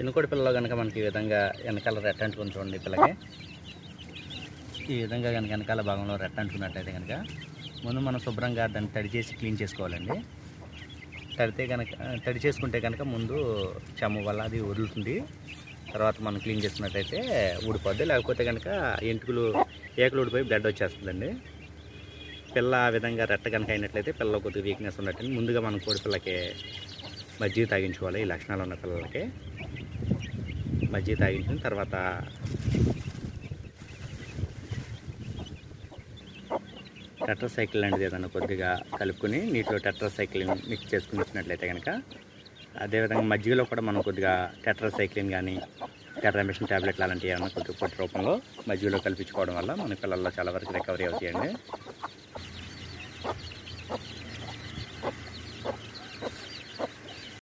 చిన్న కోడి పిల్లలో కనుక మనకి ఈ విధంగా వెనకాల రెట్ట అంటుకుని చూడండి పిల్లకి. ఈ విధంగా కనుక వెనకాల భాగంలో రెట్ట అంటుకున్నట్లయితే కనుక ముందు మనం శుభ్రంగా దాన్ని తడి చేసి క్లీన్ చేసుకోవాలండి. తడి చేసుకుంటే కనుక ముందు చెమ్మ వల్ల అది వదులుతుంది. తర్వాత మనం క్లీన్ చేసుకున్నట్టయితే ఊడిపోద్ది. లేకపోతే కనుక ఏకులు ఊడిపోయి బ్లడ్ వచ్చేస్తుందండి. పిల్ల ఆ విధంగా రెట్ట కనుక అయినట్లయితే పిల్లలో కొద్దిగా వీక్నెస్ ఉన్నట్టు ముందుగా మనం కోడి పిల్లకి మజ్జిగ తాగించుకోవాలి. ఈ లక్షణాలు ఉన్న పిల్లలకి మజ్జిగ తాగించిన తర్వాత టెట్రాసైక్లిన్ అనేది ఏదైనా కొద్దిగా కలుపుకొని నీటిలో టెట్రాసైక్లిన్ మిక్స్ చేసుకుని ఇచ్చినట్లయితే కనుక, అదేవిధంగా మజ్జిగలో కూడా మనం కొద్దిగా టెట్రాసైక్లిన్ కానీ టెట్రామిషన్ ట్యాబ్లెట్లు అలాంటివి ఏమైనా కొద్దిగా పొట్టి రూపంలో మజ్జిగలో కల్పించుకోవడం వల్ల మన పిల్లల్లో చాలా వరకు రికవరీ అవుతాయండి.